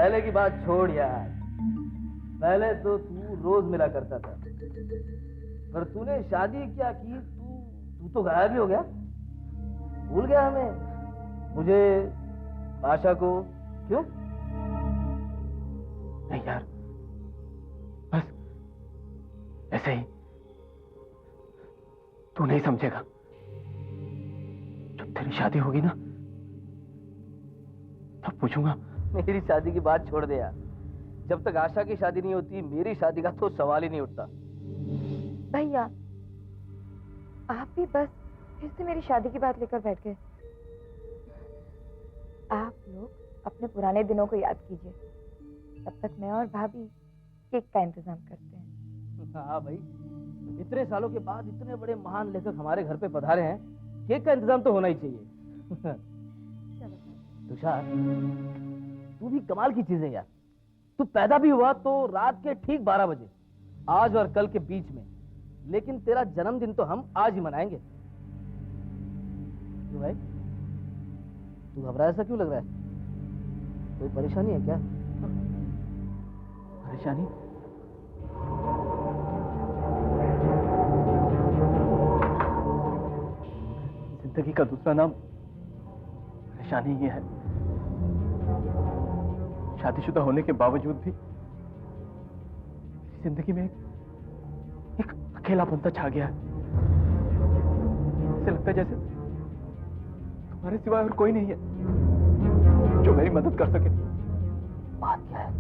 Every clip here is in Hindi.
पहले की बात छोड़ यार। पहले तो तू रोज मिला करता था, पर तूने शादी क्या की, तू तो गायब ही हो गया। भूल गया हमें, मुझे, आशा को। क्यों? नहीं यार, बस ऐसे ही। तू नहीं समझेगा। जब तेरी शादी होगी ना, तब पूछूंगा। मेरी शादी की बात छोड़ दे यार। जब तक आशा की शादी नहीं होती, मेरी शादी का तो सवाल ही नहीं उठता। भैया, आप भी बस फिर से मेरी शादी की बात लेकर बैठ गए। आप लोग अपने पुराने दिनों को याद कीजिए, तब तक मैं और भाभी केक का इंतजाम करते हैं। हाँ भाई, इतने सालों के बाद इतने बड़े महान लेखक हमारे घर पे पधारे हैं, केक का इंतजाम तो होना ही चाहिए। तुषार, तू भी कमाल की चीज है यार। तू पैदा भी हुआ तो रात के ठीक 12 बजे, आज और कल के बीच में, लेकिन तेरा जन्मदिन तो हम आज ही मनाएंगे। क्यों भाई, तू घबराया सा क्यों लग रहा है? कोई परेशानी है क्या? परेशानी? जिंदगी का दूसरा नाम परेशानी ही है। शादीशुदा होने के बावजूद भी जिंदगी में एक अकेलापन छा गया है। ऐसे लगता है जैसे तुम्हारे सिवाय और कोई नहीं है जो मेरी मदद कर सके। बात क्या है?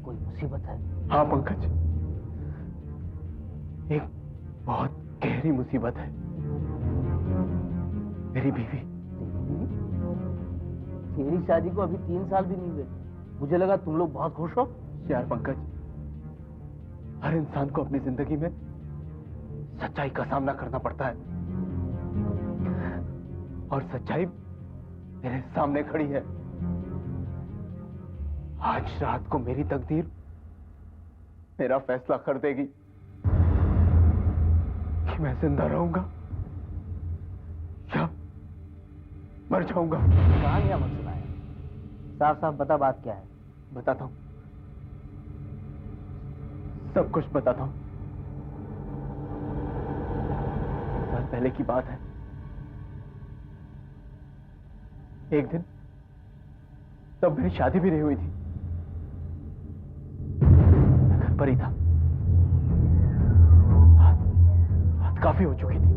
कोई मुसीबत है? हाँ पंकज, एक बहुत गहरी मुसीबत है। मेरी बीवी। तेरी शादी को अभी 3 साल भी नहीं हुए, मुझे लगा तुम लोग बहुत खुश हो। यार पंकज, हर इंसान को अपनी जिंदगी में सच्चाई का सामना करना पड़ता है, और सच्चाई मेरे सामने खड़ी है। आज रात को मेरी तकदीर मेरा फैसला कर देगी कि मैं जिंदा रहूंगा या मर जाऊंगा। कहानियां मत सुनाया, साफ साफ बता बात क्या है। बताता हूं, सब कुछ बताता हूं। 1 साल पहले की बात है। एक दिन, तब मेरी शादी भी नहीं हुई थी, मैं घर पर ही था। रात काफी हो चुकी थी।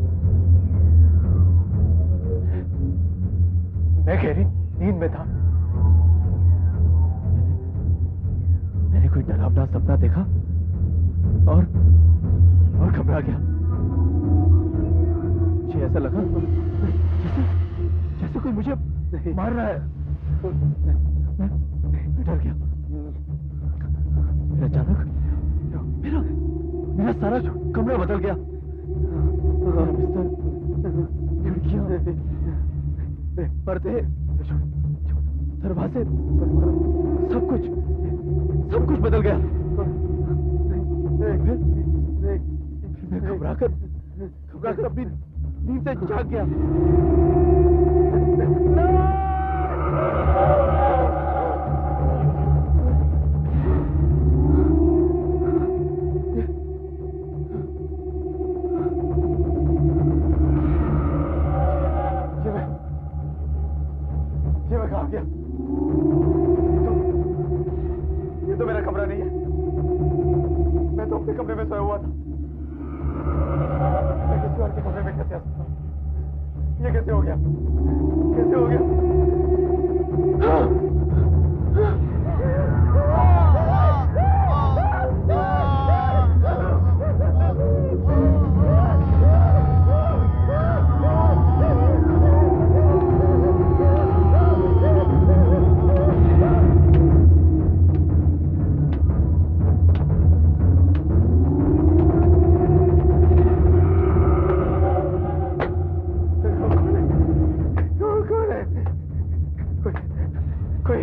मैं गहरी नींद में था। मैंने कोई डरावना सपना देखा और घबरा गया। मुझे ऐसा लगा जैसे कोई मुझे मार रहा है। मैं डर गया। फिर अचानक मेरा सारा कमरा बदल गया। मेरा बिस्तर, खिड़कियां, पर्दे, दरवाजे, सब कुछ बदल गया। फिर मैं घबराकर अपनी नींद से जाग गया। ये तो मेरा कमरा नहीं है। मैं तो अपने कमरे में सोया हुआ था। मैं किसी और के कमरे में कैसे आ सकता हूँ? ये कैसे हो गया? कैसे हो गया? कोई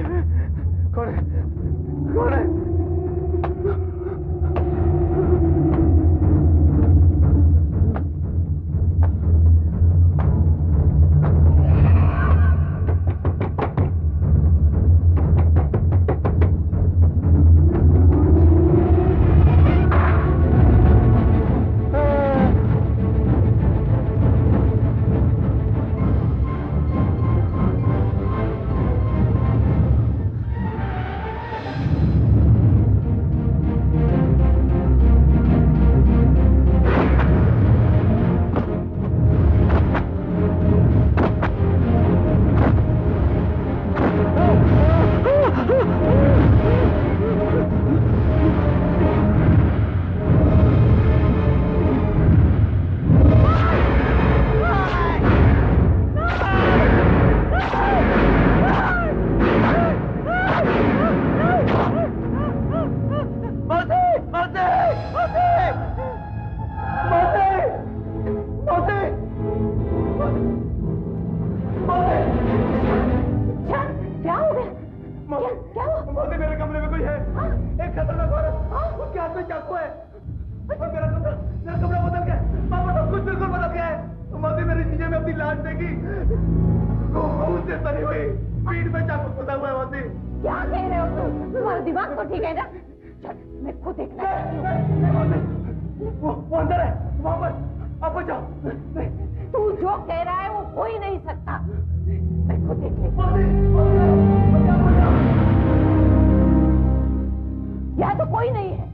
लाश देखी, खून से तरी हुई, पीठ में चाकू खुदा हुआ है वहां से। क्या कह रहे हो तुम? तुम्हारा दिमाग तो ठीक है ना? चल, मैं खुद देखना चाहती हूँ। वो अंदर है, वहां पर, आप बचाओ। तू जो कह रहा है वो हो ही नहीं सकता। मैं खुद देख लेती हूँ। यहाँ तो कोई नहीं है।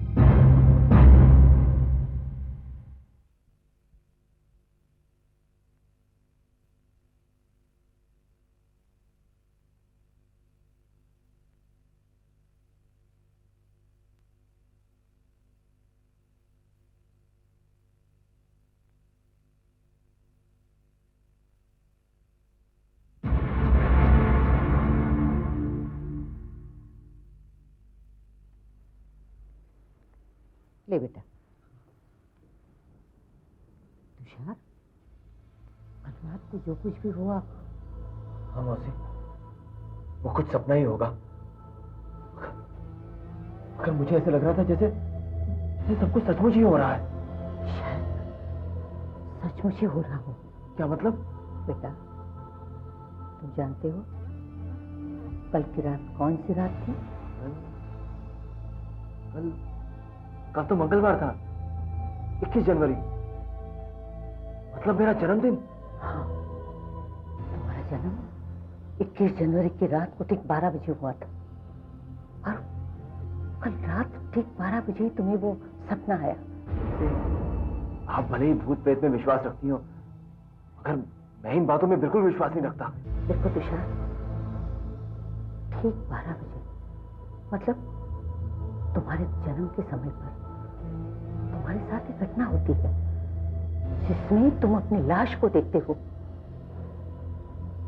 ले बेटा। तुषार, कल रात को जो कुछ भी हुआ। हाँ मौसी, वो कुछ सपना ही होगा। अगर मुझे ऐसे लग रहा था जैसे सब कुछ सचमुच ही हो रहा है। शायद सचमुच ही हो रहा हो। क्या मतलब? बेटा, तुम जानते हो कल की रात कौन सी रात थी? कल तो मंगलवार था, 21 जनवरी, मतलब मेरा जन्मदिन। हाँ, तुम्हारा जन्म 21 जनवरी की रात को ठीक 12 बजे हुआ था। और कल रात ठीक 12 बजे ही तुम्हें वो सपना आया। आप भले ही भूत प्रेत में विश्वास रखती हो, मगर मैं इन बातों में बिल्कुल विश्वास नहीं रखता। देखो तुषार, ठीक 12 बजे मतलब तुम्हारे जन्म के समय पर तुम्हारे साथ एक घटना होती है जिसमें तुम अपनी लाश को देखते हो।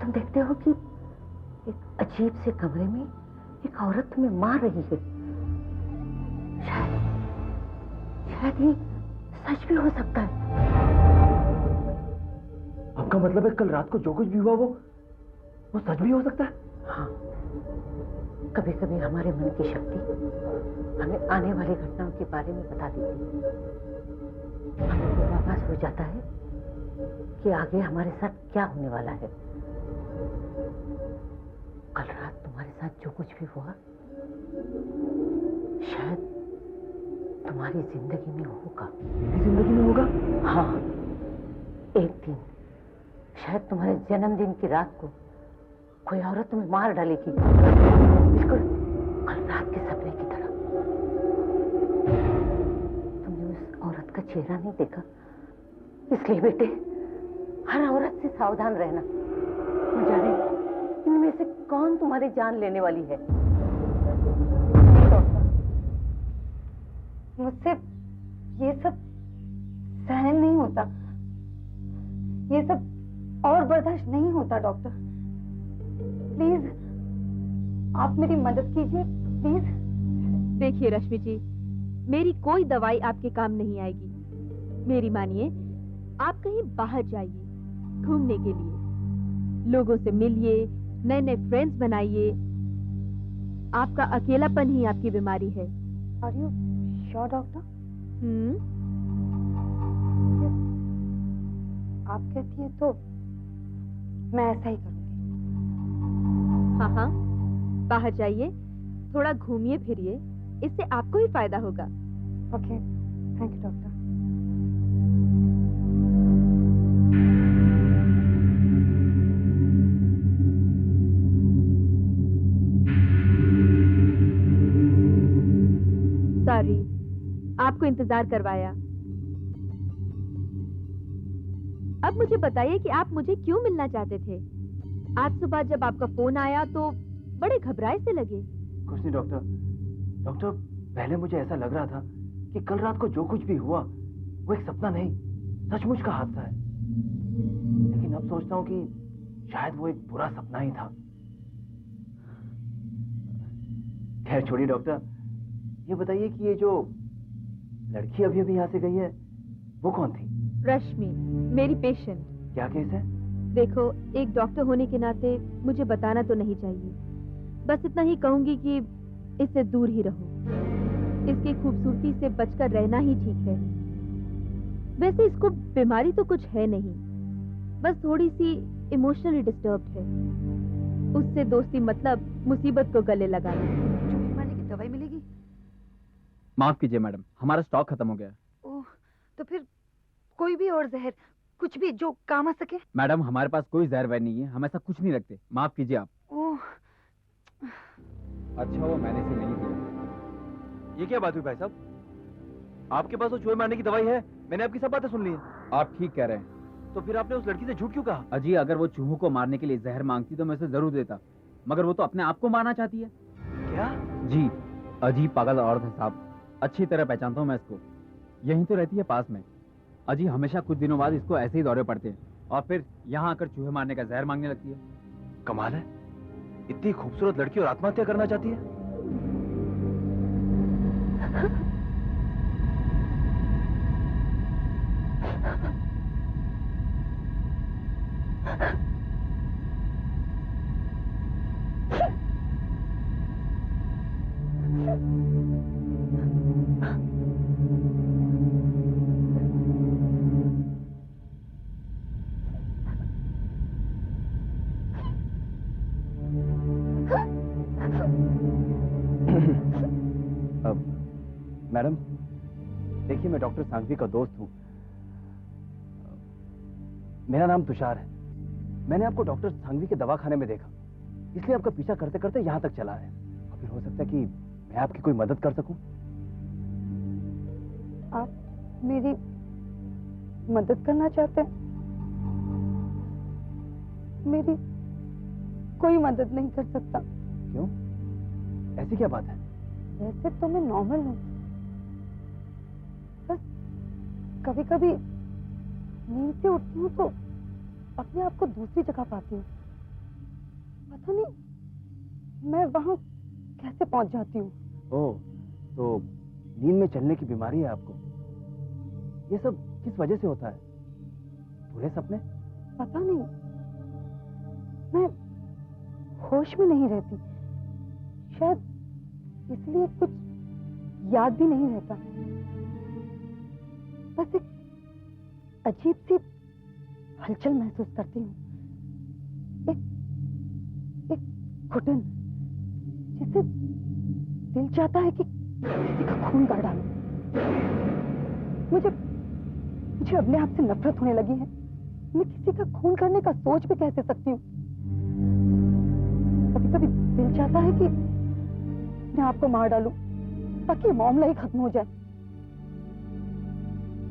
तुम देखते हो कि एक अजीब से कमरे में एक औरत तुम्हें मार रही है। शायद ये सच भी हो सकता है। आपका मतलब है कल रात को जो कुछ भी हुआ वो सच भी हो सकता है? हाँ, कभी कभी हमारे मन की शक्ति हमें आने वाली घटनाओं के बारे में बता देती है। हमें पूर्वाभास हो जाता है कि आगे हमारे साथ क्या होने वाला है। कल रात तुम्हारे साथ जो कुछ भी हुआ शायद तुम्हारी जिंदगी में होगा। मेरी जिंदगी में होगा? हाँ, एक दिन शायद तुम्हारे जन्मदिन की रात को कोई औरत तुम्हें मार डालेगी, बिल्कुल कल रात के सपने की तरह। तुमने उस औरत का चेहरा नहीं देखा, इसलिए बेटे हर औरत से सावधान रहना। न जाने इनमें से कौन तुम्हारी जान लेने वाली है। मुझसे ये सब सहन नहीं होता, ये सब और बर्दाश्त नहीं होता। डॉक्टर प्लीज आप मेरी मदद कीजिए, प्लीज। देखिए रश्मि जी, मेरी कोई दवाई आपके काम नहीं आएगी। मेरी मानिए, आप कहीं बाहर जाइए घूमने के लिए, लोगों से मिलिए, नए नए फ्रेंड्स बनाइए। आपका अकेलापन ही आपकी बीमारी है। Are you sure doctor? आप कहती है तो मैं ऐसा ही करूंगी। हाँ हाँ, बाहर जाइए, थोड़ा घूमिए फिरिए, इससे आपको ही फायदा होगा। Okay, thank you doctor. Sorry, आपको इंतजार करवाया। अब मुझे बताइए कि आप मुझे क्यों मिलना चाहते थे? आज सुबह जब आपका फोन आया तो बड़े घबराए से लगे। कुछ नहीं डॉक्टर, पहले मुझे ऐसा लग रहा था कि कल रात को जो कुछ भी हुआ वो एक सपना नहीं, सचमुच का हादसा है। लेकिन अब सोचता हूँ कि शायद वो एक बुरा सपना ही था। खैर छोड़िए डॉक्टर, ये बताइए कि ये जो लड़की अभी अभी यहाँ से गई है वो कौन थी? रश्मि, मेरी पेशेंट। क्या केस है? देखो, एक डॉक्टर होने के नाते मुझे बताना तो नहीं चाहिए, बस इतना ही कहूंगी कि इससे दूर ही रहो। इसकी खूबसूरती से बचकर रहना ही ठीक है। वैसे इसको बीमारी तो कुछ है नहीं, बस थोड़ी सी इमोशनली डिस्टर्ब्ड है। उससे दोस्ती मतलब मुसीबत को गले लगाना। चूहे मारने की दवाई मिलेगी? माफ कीजिए मैडम, हमारा स्टॉक खत्म हो गया। ओह, तो फिर कोई भी और जहर, कुछ भी जो काम आ सके। मैडम हमारे पास कोई जहर वहर नहीं है, हम ऐसा कुछ नहीं रखते, माफ कीजिए आप। ओह, अच्छा वो मैंने इसे नहीं दिया। ये क्या बात हुई भाई साहब? आपके पास वो चूहे मारने की दवाई है, मैंने आपकी सब बातें सुन ली हैं। आप ठीक कह रहे हैं। तो फिर आपने उस लड़की से झूठ क्यों कहा? अजी अगर वो चूहों को मारने के लिए जहर मांगती तो मैं उसे जरूर देता, मगर वो तो अपने आप को मारना चाहती है। क्या? जी, अजीब पागल औरत है साहब, अच्छी तरह पहचानता हूँ मैं इसको। यहीं तो रहती है पास में। अजी हमेशा कुछ दिनों बाद इसको ऐसे ही दौरे पड़ते हैं और फिर यहाँ आकर चूहे मारने का जहर मांगने लगती है। कमाल है, इतनी खूबसूरत लड़की और आत्महत्या करना चाहती है। मैडम देखिए, मैं डॉक्टर सांघवी का दोस्त हूँ। मेरा नाम तुषार है। मैंने आपको डॉक्टर सांघवी के दवाखाने में देखा, इसलिए आपका पीछा करते करते यहाँ तक चला है। और फिर हो सकता है कि मैं आपकी कोई मदद कर सकूं। आप मेरी मदद करना चाहते हैं? मेरी कोई मदद नहीं कर सकता। क्यों? ऐसी क्या बात है? वैसे तो मैं नॉर्मल हूँ, बस कभी कभी नींद से उठती हूँ तो अपने आप को दूसरी जगह पाती हूँ। पता नहीं मैं वहां कैसे पहुंच जाती हूँ। ओह, तो नींद में चलने की बीमारी है आपको। ये सब किस वजह से होता है? बुरे सपने? पता नहीं, मैं होश में नहीं रहती, शायद इसलिए कुछ याद भी नहीं रहता। बस एक अजीब सी हलचल महसूस करती हूँ, एक घुटन, जिससे दिल चाहता है कि किसी का खून कर डालूं। मुझे अपने आप से नफरत होने लगी है। मैं किसी का खून करने का सोच भी कैसे सकती हूँ? कभी कभी दिल चाहता है कि मैं आपको मार डालूं ताकि मामला ही खत्म हो जाए।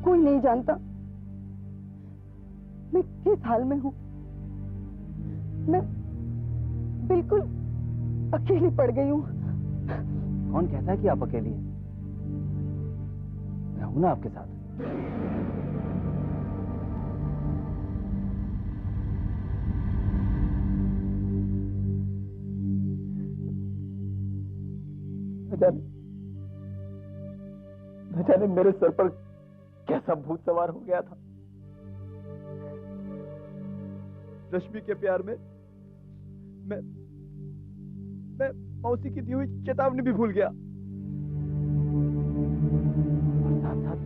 कोई नहीं जानता मैं किस हाल में हूं। मैं बिल्कुल अकेली पड़ गई हूं। कौन कहता है कि आप अकेली हैं? मैं हूं ना आपके साथ। न जाने मेरे सर पर कैसा भूत सवार हो गया था। रश्मि के प्यार में मैं मौसी की दी हुई चेतावनी भी भूल गया, और साथ साथ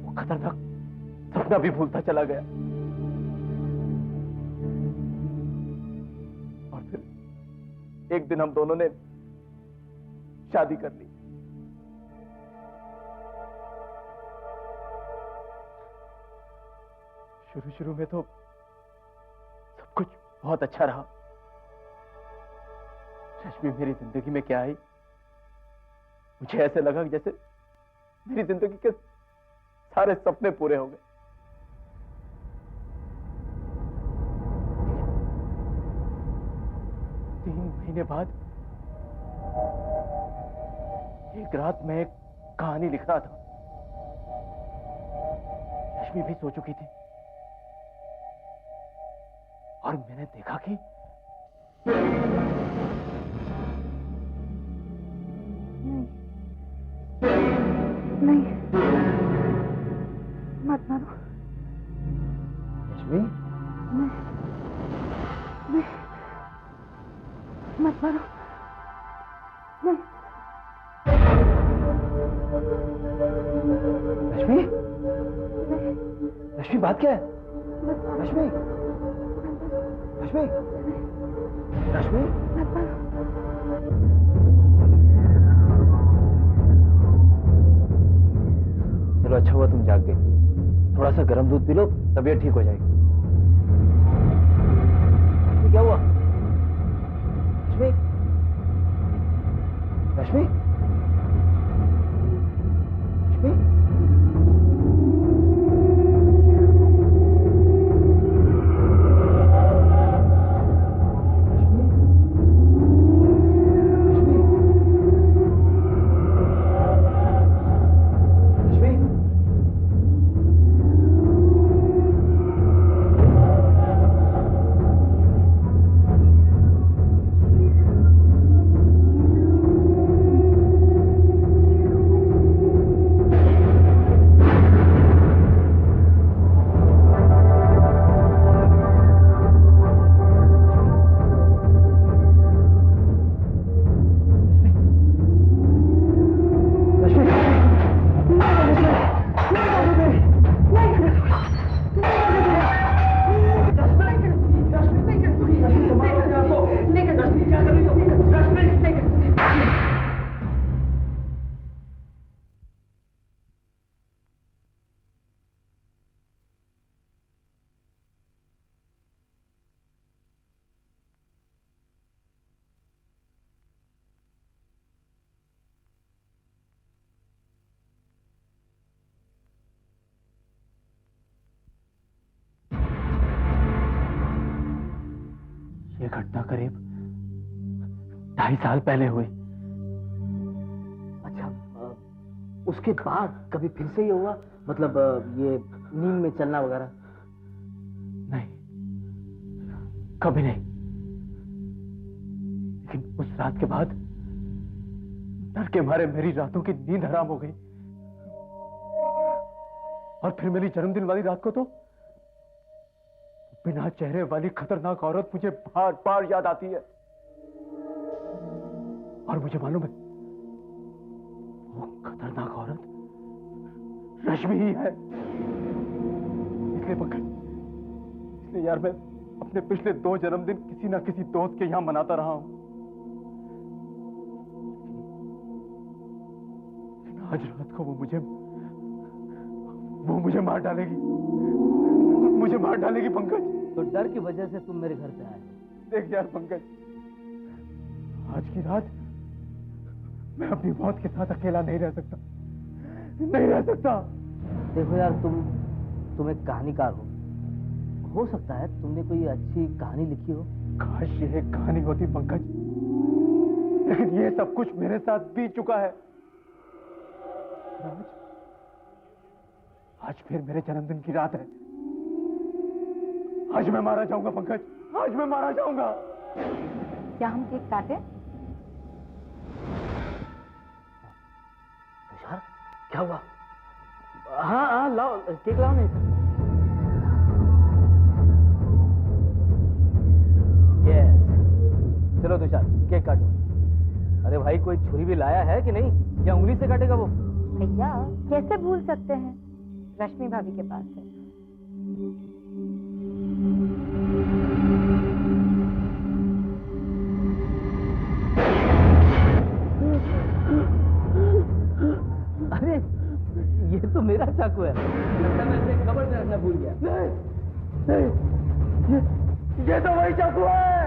वो खतरनाक सपना भी भूलता चला गया। और फिर एक दिन हम दोनों ने शादी कर ली। शुरू में तो सब कुछ बहुत अच्छा रहा। रश्मि मेरी जिंदगी में क्या आई, मुझे ऐसे लगा कि जैसे मेरी जिंदगी के सारे सपने पूरे हो गए। 3 महीने बाद एक रात में एक कहानी लिख रहा था। रश्मि भी सो चुकी थी और मैंने देखा कि नहीं, मत मारो। रश्मि, नहीं, मत मारो। नहीं। रश्मि, रश्मि बात क्या है? रश्मि, रश्मि, रश्मि। चलो अच्छा हुआ तुम जाग गई। थोड़ा सा गर्म दूध पी लो, तबीयत ठीक हो जाएगी। रश्मि क्या हुआ? रश्मि, रश्मि, रश्मि। ये घटना करीब 2.5 साल पहले हुई। अच्छा, उसके बाद कभी फिर से ये हुआ? मतलब ये नींद में चलना वगैरह? नहीं, कभी नहीं। लेकिन उस रात के बाद डर के मारे मेरी रातों की नींद हराम हो गई। और फिर मेरी जन्मदिन वाली रात को तो बिना चेहरे वाली खतरनाक औरत मुझे बार बार याद आती है। और मुझे मालूम है वो खतरनाक औरत रश्मि ही है। इसलिए पंकज, इसलिए यार मैं अपने पिछले 2 जन्मदिन किसी ना किसी दोस्त के यहां मनाता रहा हूं। आज रात को वो मुझे मार डालेगी। मुझे मार डालेगी पंकज। तो डर की वजह से तुम मेरे घर पे आए? देख यार पंकज, आज की रात मैं अपनी मौत के साथ अकेला नहीं रह सकता। नहीं रह सकता। देखो यार, तुम एक कहानीकार हो सकता है तुमने कोई अच्छी कहानी लिखी हो। काश ये एक कहानी होती पंकज, लेकिन ये सब कुछ मेरे साथ बीत चुका है। आज फिर मेरे जन्मदिन की रात है। आज मैं मारा जाऊंगा पंकज, आज मैं मारा जाऊंगा। क्या हम केक काटे? तुषार, क्या हुआ? हाँ, लाओ केक लाओ। नहीं यस, चलो तुषार केक काटो। अरे भाई, कोई छुरी भी लाया है कि नहीं, या उंगली से काटेगा वो? भैया कैसे भूल सकते हैं, रश्मि भाभी के पास है। अरे ये तो मेरा चाकू है। लगता मैं इसे कबर में रखना भूल गया। नहीं, ये तो वही चाकू है।